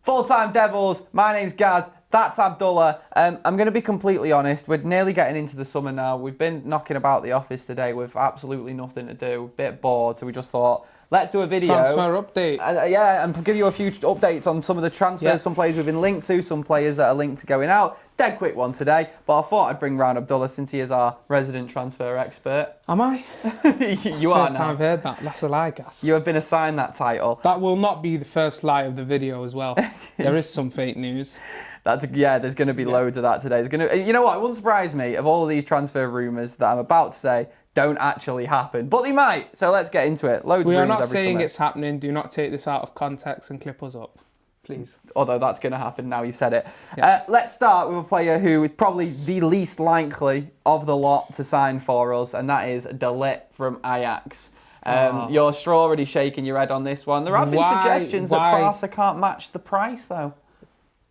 Full-time Devils, my name's Gaz, that's Abdullah. I'm going to be completely honest, we're nearly getting into the summer now. We've been knocking about the office today with absolutely nothing to do, a bit bored, so we just thought, let's do a video. Transfer update. Yeah, and give you a few updates on some of the transfers, some players we've been linked to, some players that are linked to going out. Dead quick one today, but I thought I'd bring round Abdullah since he is our resident transfer expert. Am I? You are first time I've heard that. That's a lie, Gas. You have been assigned that title. That will not be the first lie of the video as well. There is some fake news. There's going to be loads of that today. You know what? It wouldn't surprise me if all of these transfer rumours that I'm about to say don't actually happen, but they might. So let's get into it. Loads of rumours every summer. We are not saying it's happening. Do not take this out of context and clip us up, please. Although that's going to happen now you've said it. Yeah. Let's start with a player who is probably the least likely of the lot to sign for us, and that is De Ligt from Ajax. You're already shaking your head on this one. There have been suggestions that Barca can't match the price, though.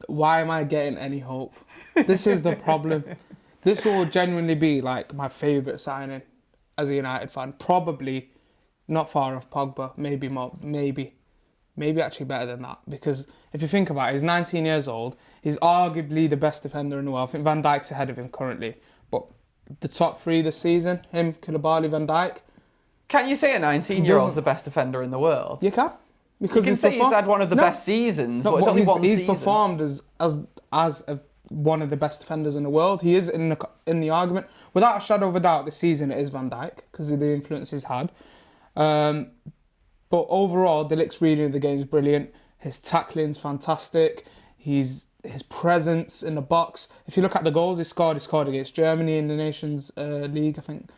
Why am I getting any hope? This is the problem. This will genuinely be like my favourite signing as a United fan. Probably not far off Pogba. Maybe more. Maybe actually better than that. Because if you think about it, he's 19 years old. He's arguably the best defender in the world. I think Van Dijk's ahead of him currently. But the top three this season, him, Koulibaly, Van Dijk. Can you say a 19-year-old's the best defender in the world? You can. Because you can say he's had one of the best seasons, but it's only one season. He's performed as one of the best defenders in the world. He is in the argument. Without a shadow of a doubt, this season it is Van Dijk because of the influence he's had. But overall, De Ligt's reading of the game is brilliant. His tackling's fantastic. His presence in the box. If you look at the goals he scored against Germany in the Nations League, I think.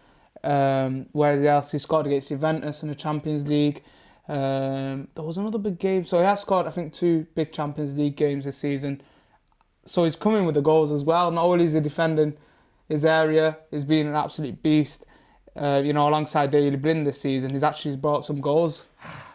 Where else he scored against Juventus in the Champions League. There was another big game. So he has scored, I think, 2 big Champions League games this season. So he's coming with the goals as well. Not only is he defending his area, he's been an absolute beast. Alongside Daley Blind this season, he's actually brought some goals.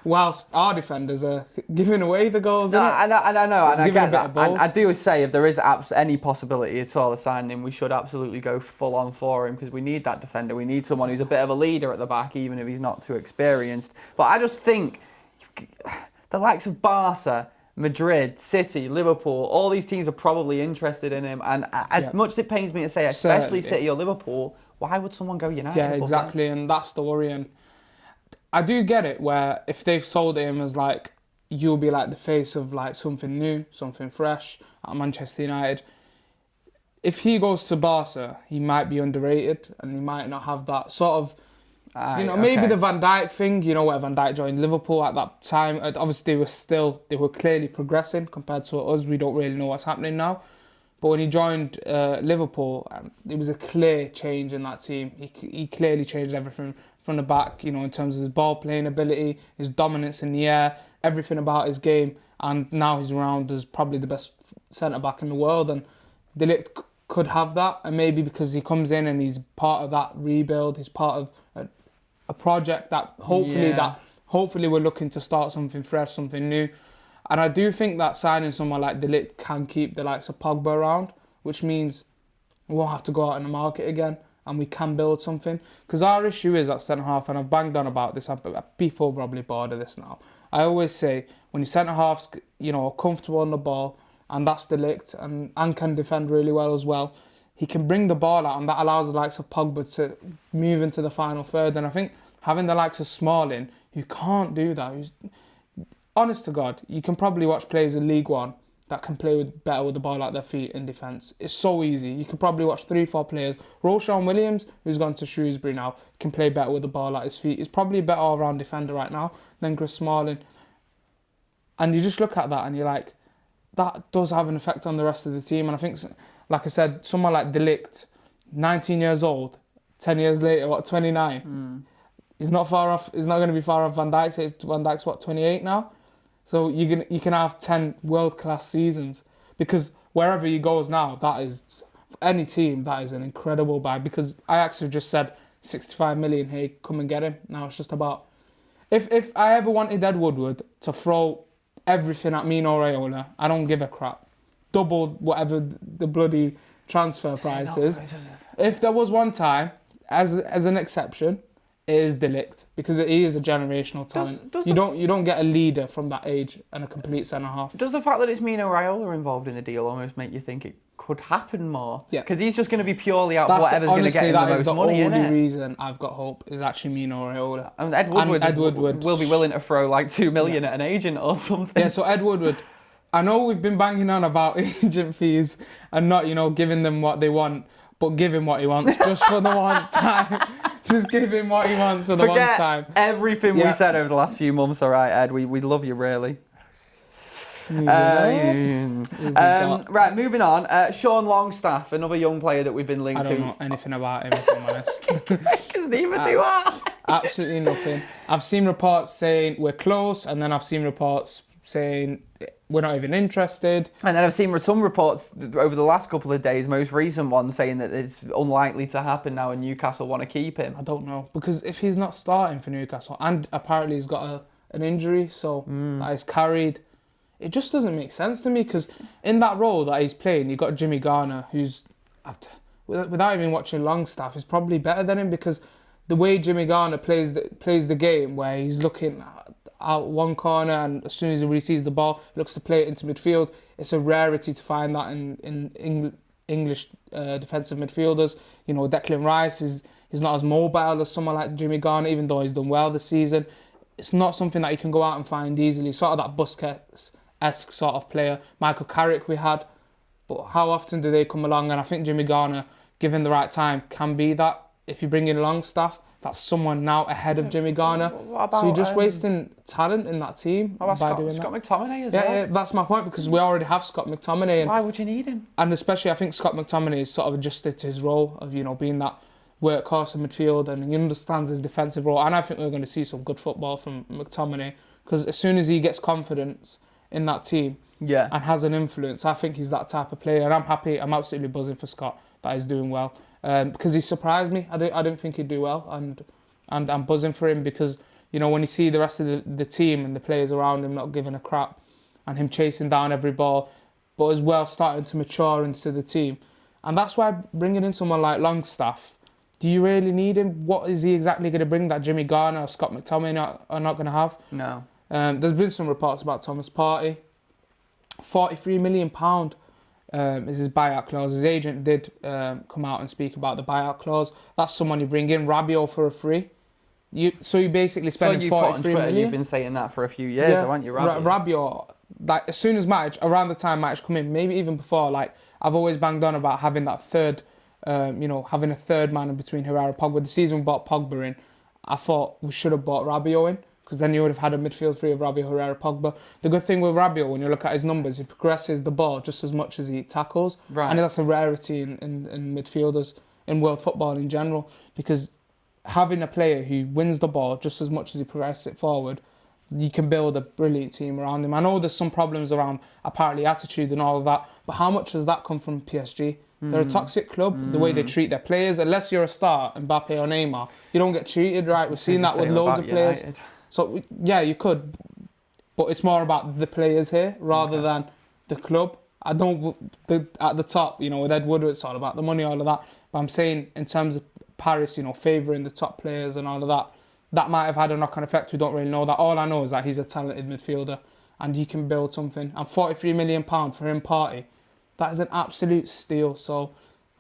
Whilst our defenders are giving away the goals. No, I know, and I get that. And I do say if there is any possibility at all of signing him, we should absolutely go full on for him because we need that defender. We need someone who's a bit of a leader at the back, even if he's not too experienced. But I just think the likes of Barca, Madrid, City, Liverpool, all these teams are probably interested in him. And as much as it pains me to say, especially City or Liverpool, why would someone go United? Yeah, exactly, and that's the worry. And I do get it where if they've sold him as like, you'll be like the face of like something new, something fresh at Manchester United. If he goes to Barca, he might be underrated and he might not have that sort of, maybe the Van Dijk thing, where Van Dijk joined Liverpool at that time. Obviously, they were clearly progressing compared to us. We don't really know what's happening now. But when he joined Liverpool, it was a clear change in that team. He clearly changed everything from the back, in terms of his ball playing ability, his dominance in the air, everything about his game. And now he's around as probably the best centre-back in the world. And De Ligt could have that. And maybe because he comes in and he's part of that rebuild, he's part of a project that hopefully we're looking to start something fresh, something new. And I do think that signing someone like De Ligt can keep the likes of Pogba around, which means we won't have to go out in the market again and we can build something. Because our issue is at centre-half, and I've banged on about this, people are probably bored of this now. I always say, when your centre-half's comfortable on the ball, and that's De Ligt, and can defend really well as well, he can bring the ball out, and that allows the likes of Pogba to move into the final third. And I think having the likes of Smalling, who can't do that, honest to God, you can probably watch players in League One that can play better with the ball at their feet in defence. It's so easy. You can probably watch 3-4 players. Roshan Williams, who's gone to Shrewsbury now, can play better with the ball at his feet. He's probably a better all-round defender right now than Chris Smalling. And you just look at that and you're like, that does have an effect on the rest of the team. And I think, like I said, someone like De Ligt, 19 years old, 10 years later, 29? He's not far off. He's not going to be far off Van Dijk. Van Dijk's 28 now? So you can have 10 world-class seasons, because wherever he goes now, that is, for any team, that is an incredible buy, because Ajax have just said 65 million, hey, come and get him. Now it's just about, if I ever wanted Ed Woodward to throw everything at Mino Raiola, I don't give a crap. Double whatever the bloody transfer price is. If there was one time, as an exception, it is De Ligt, because he is a generational talent. You don't get a leader from that age and a complete centre half. Does the fact that it's Mino Raiola involved in the deal almost make you think it could happen more? Yeah. Because he's just going to be purely out for whatever's going to get him the most money, innit? The only reason I've got hope is actually Mino Raiola. And Ed Woodward will be willing to throw like 2 million at an agent or something. Yeah, so Ed Woodward, I know we've been banging on about agent fees and not, giving them what they want, but give him what he wants just for the one time. Just give him what he wants for the one time. Everything we said over the last few months, all right, Ed. We love you, really. Right, moving on. Sean Longstaff, another young player that we've been linked to. I don't know anything about him, if I'm honest. Because neither do I. Absolutely nothing. I've seen reports saying we're close, and then I've seen reports saying we're not even interested. And then I've seen some reports over the last couple of days, most recent ones, saying that it's unlikely to happen now and Newcastle want to keep him. I don't know, because if he's not starting for Newcastle, and apparently he's got an injury, so that he's carried, it just doesn't make sense to me, because in that role that he's playing, you've got Jimmy Garner, who's, without even watching Longstaff, is probably better than him, because the way Jimmy Garner plays the game, where he's looking out one corner and as soon as he receives the ball, he looks to play it into midfield. It's a rarity to find that in English defensive midfielders. Declan Rice is not as mobile as someone like Jimmy Garner, even though he's done well this season. It's not something that you can go out and find easily. Sort of that Busquets-esque sort of player. Michael Carrick we had, but how often do they come along? And I think Jimmy Garner, given the right time, can be that. If you bring in Longstaff, that's someone now ahead of Jimmy Garner. So you're just wasting talent in that team by doing that. Scott McTominay as well. Yeah, that's my point, because we already have Scott McTominay. And why would you need him? And especially, I think Scott McTominay is sort of adjusted to his role of, being that workhorse in midfield, and he understands his defensive role. And I think we're going to see some good football from McTominay, because as soon as he gets confidence in that team and has an influence, I think he's that type of player. And I'm happy, I'm absolutely buzzing for Scott that he's doing well. Because he surprised me. I didn't think he'd do well, and I'm buzzing for him, because when you see the rest of the team and the players around him not giving a crap, and him chasing down every ball, but as well starting to mature into the team, and that's why bringing in someone like Longstaff, do you really need him? What is he exactly going to bring that Jimmy Garner or Scott McTominay are not going to have? No. There's been some reports about Thomas Partey. £43 million. Is his buyout clause. His agent did come out and speak about the buyout clause. That's someone you bring in. Rabiot for a free. So you basically spending 43 million. You've been saying that for a few years, haven't you, Rabiot? Rabiot, like as soon as around the time Match come in, maybe even before, like I've always banged on about having that third, having a third man in between Herrera and Pogba. The season we bought Pogba in, I thought we should have bought Rabiot in, because then you would have had a midfield three of Rabiot, Herrera, Pogba. The good thing with Rabiot, when you look at his numbers, he progresses the ball just as much as he tackles. Right. And that's a rarity in midfielders, in world football in general, because having a player who wins the ball just as much as he progresses it forward, you can build a brilliant team around him. I know there's some problems around apparently attitude and all of that, but how much has that come from PSG? They're a toxic club, the way they treat their players. Unless you're a star, Mbappe or Neymar, you don't get treated right. We've seen that with loads of players. United. So, yeah, you could, but it's more about the players here rather than the club. I don't, at the top, with Ed Woodward, it's all about the money, all of that. But I'm saying in terms of Paris, favouring the top players and all of that, that might have had a knock-on effect. We don't really know that. All I know is that he's a talented midfielder and he can build something. And £43 million for him, Partey, that is an absolute steal. So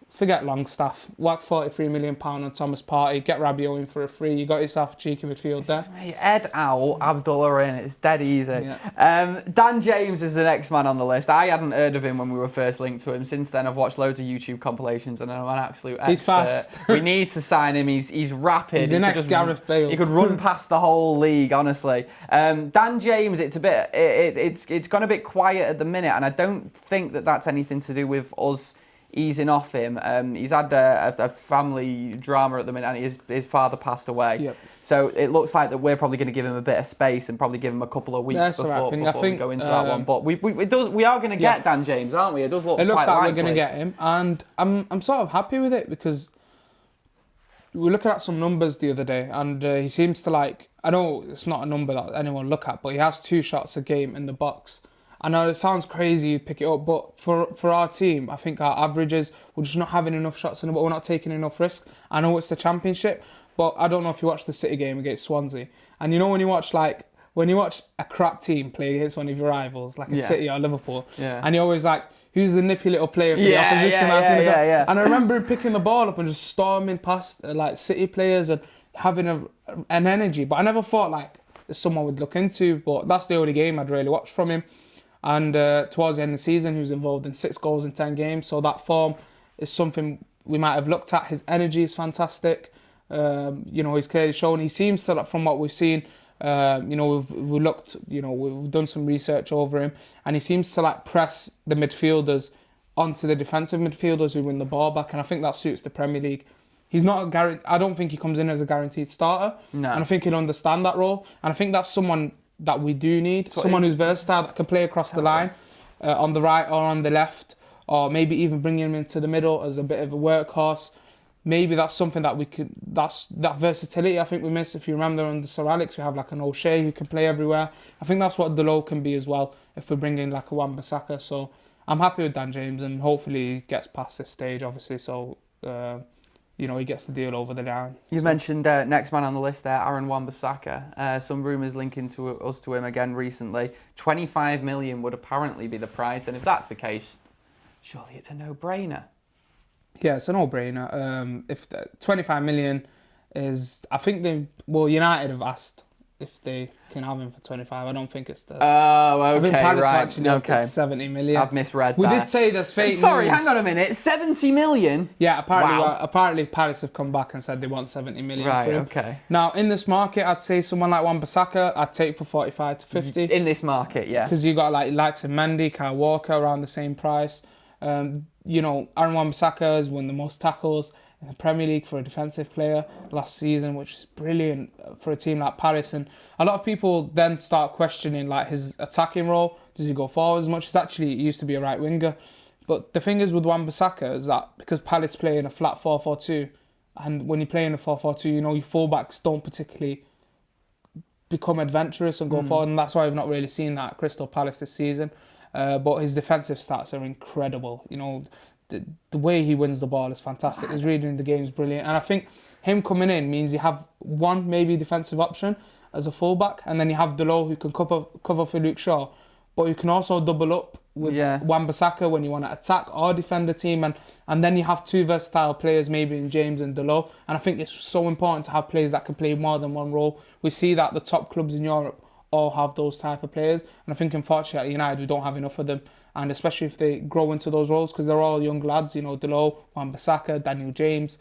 forget Longstaff. Whack £43 million on Thomas Partey. Get Rabiot in for a free. You got yourself a cheeky midfield there. Ed out, Abdullah in. It's dead easy. Yeah. Dan James is the next man on the list. I hadn't heard of him when we were first linked to him. Since then, I've watched loads of YouTube compilations and I'm an absolute expert. He's fast. We need to sign him. He's rapid. He's the next Gareth Bale. He could run past the whole league, honestly. Dan James, it's a bit. It's gone a bit quiet at the minute, and I don't think that that's anything to do with us easing off him. He's had a family drama at the minute, and his father passed away. Yep. So it looks like that we're probably going to give him a bit of space and probably give him a couple of weeks before we go into that one. But we are going to get Dan James, aren't we? It does look. It looks quite like we're going to get him, and I'm sort of happy with it, because we were looking at some numbers the other day, and he seems to like. I know it's not a number that anyone look at, but he has 2 shots a game in the box. I know it sounds crazy you pick it up, but for our team, I think our averages, we're just not having enough shots in the box. We're not taking enough risks. I know it's the Championship, But I don't know if you watched the City game against Swansea, and you know when you watch a crap team play against one of your rivals, like a City or Liverpool, and you're always like, who's the nippy little player for the opposition? And I remember him picking the ball up and just storming past like City players and having an energy. But I never thought like someone would look into. But that's the only game I'd really watched from him. And towards the end of the season, he was involved in 6 goals in 10 games. So that form is something we might have looked at. His energy is fantastic. He's clearly shown. He seems to, from what we've seen, we've done some research over him, and he seems to like press the midfielders onto the defensive midfielders who win the ball back, and I think that suits the Premier League. He's not I don't think he comes in as a guaranteed starter, and I think he'll understand that role, and I think that's someone that we do need, someone who's versatile that can play across the line, on the right or on the left, or maybe even bring him into the middle as a bit of a workhorse. Maybe that's something that we could, that versatility I think we miss. If you remember under Sir Alex, we have like an O'Shea who can play everywhere. I think that's what Abdullah can be as well if we bring in like a wan-bissaka. So I'm happy with Dan James, and hopefully he gets past this stage, obviously, so he gets the deal over the line. You mentioned next man on the list there, Aaron Wan-Bissaka. Some rumours linking us to him again recently. 25 million would apparently be the price, and if that's the case, surely it's a no-brainer. Yeah, it's a no-brainer. If 25 million is, I think United have asked if they can have him for 25. I don't think it's the. Oh, okay, I think Palace right. Actually it's 70 million. I've misread we that. We did say there's fake Sorry, news. hang on a minute. 70 million? Yeah, apparently Palace have come back and said they want 70 million for him. Okay. Now, in this market, I'd say someone like Wan-Bissaka, I'd take for 45 to 50. In this market, yeah. Because you got likes of Mendy, Kyle Walker around the same price. Aaron Wan-Bissaka has won the most tackles in the Premier League for a defensive player last season, which is brilliant for a team like Paris. And a lot of people then start questioning like his attacking role. Does he go forward as much? He used to be a right winger. But the thing is with Wan-Bissaka is that because Palace play in a flat 4-4-2, and when you play in a 4-4-2, your fullbacks don't particularly become adventurous and go forward, and that's why I've not really seen that at Crystal Palace this season. But his defensive stats are incredible. The way he wins the ball is fantastic. His reading in the game is brilliant. And I think him coming in means you have one maybe defensive option as a fullback, and then you have Delo who can cover for Luke Shaw, but you can also double up with Wan-Bissaka when you want to attack or defend the team, and then you have 2 versatile players maybe in James and Delo. And I think it's so important to have players that can play more than one role. We see that the top clubs in Europe all have those type of players, and I think unfortunately at United we don't have enough of them, and especially if they grow into those roles, because they're all young lads, Delo, Wan-Bissaka, Daniel James,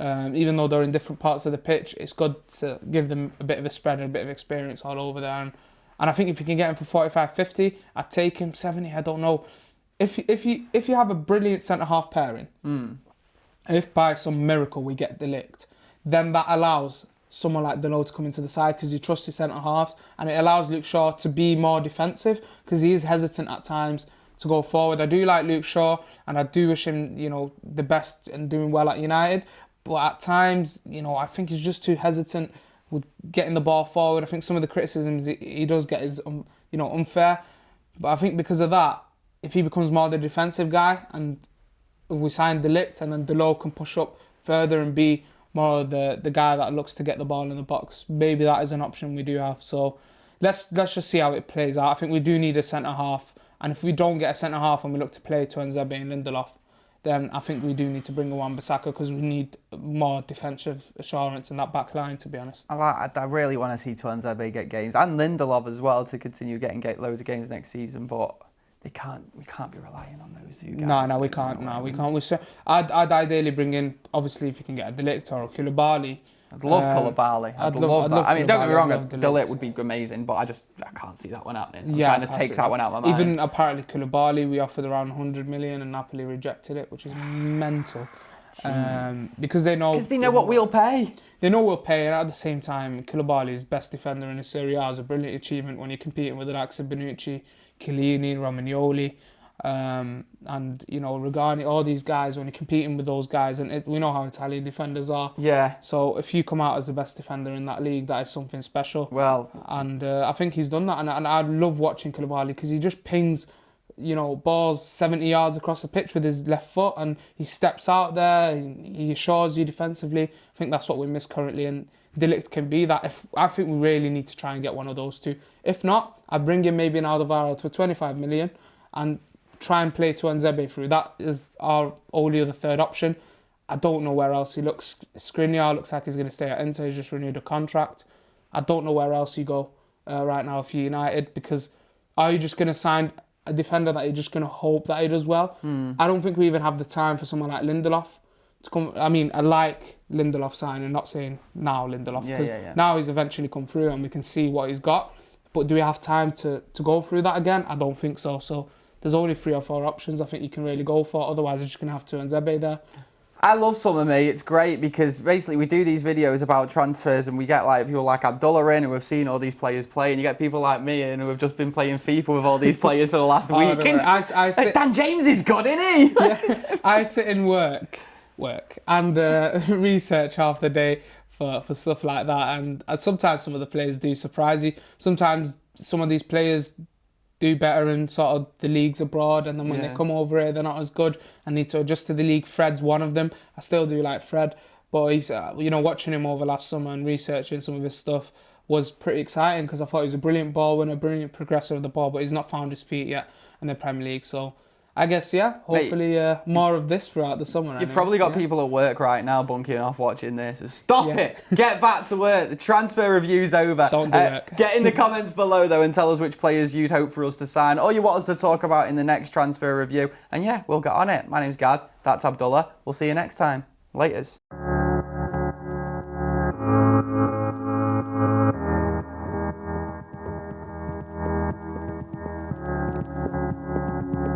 even though they're in different parts of the pitch, it's good to give them a bit of a spread and a bit of experience all over there, and I think if you can get him for 45, 50, I'd take him. 70, I don't know. If you have a brilliant centre-half pairing, and if by some miracle we get De Ligt, then that allows someone like Delo to come into the side because you trust your centre-halves, and it allows Luke Shaw to be more defensive because he is hesitant at times to go forward. I do like Luke Shaw, and I do wish him, the best and doing well at United, but at times, I think he's just too hesitant with getting the ball forward. I think some of the criticisms he does get is, unfair, but I think because of that, if he becomes more the defensive guy, and if we sign De Ligt, and then Delo can push up further and be more the guy that looks to get the ball in the box, maybe that is an option we do have. So let's just see how it plays out. I think we do need a centre-half, and if we don't get a centre-half and we look to play Tuanzebe and Lindelof, then I think we do need to bring a wan-bissaka because we need more defensive assurance in that back line, to be honest. I really want to see Tuanzebe get games, and Lindelof as well, to continue getting loads of games next season, but we can't be relying on those two guys. No, we can't. I'd ideally bring in, obviously, if you can get a De Ligt or a Koulibaly. I'd love Koulibaly. I'd love that. I mean, don't get me wrong, a De Ligt would be amazing, but I can't see that one happening. I'm trying to take that one out of my mind. Even apparently Koulibaly, we offered around 100 million and Napoli rejected it, which is mental. Because they know what we'll pay. They know we'll pay, and at the same time, Koulibaly's best defender in the Serie A is a brilliant achievement when you're competing with the likes of Bonucci, Chiellini, Romagnoli, and Regani, all these guys. When you're competing with those guys, and we know how Italian defenders are. Yeah. So if you come out as the best defender in that league, that is something special. Well, and I think he's done that, and I love watching Koulibaly because he just pings balls 70 yards across the pitch with his left foot, and he steps out there, he assures you defensively. I think that's what we miss currently, and De Ligt can be that. I think we really need to try and get one of those two. If not, I bring in maybe an Alderweireld for 25 million and try and play Tuanzebe through. That is our only other third option. I don't know where else he looks. Skriniar looks like he's going to stay at Inter. He's just renewed a contract. I don't know where else you go right now if you're United, because are you just going to sign a defender that you're just going to hope that he does well? I don't think we even have the time for someone like Lindelof to come. I mean, I like Lindelof signing, not saying now Lindelof, because now he's eventually come through and we can see what he's got. But do we have time to go through that again? I don't think so. So there's only 3 or 4 options I think you can really go for. Otherwise, you're just going to have to Tuanzebe there. I love summer, mate. It's great because basically we do these videos about transfers and we get like people like Abdullah in who have seen all these players play, and you get people like me in who have just been playing FIFA with all these players for the last week. I sit, Dan James is good, isn't he? Yeah, I sit in work and research half the day for stuff like that, and sometimes some of the players do surprise you. Sometimes some of these players do better in sort of the leagues abroad, and then when they come over here, they're not as good and need to adjust to the league. Fred's one of them. I still do like Fred, but he's, watching him over last summer and researching some of his stuff was pretty exciting because I thought he was a brilliant ball winner, brilliant progressor of the ball, but he's not found his feet yet in the Premier League. So I guess, hopefully more of this throughout the summer. You've probably got people at work right now bunking off watching this. Stop it! Get back to work. The transfer review's over. Don't do it. Get in the comments below, though, and tell us which players you'd hope for us to sign or you want us to talk about in the next transfer review. And we'll get on it. My name's Gaz. That's Abdullah. We'll see you next time. Laters.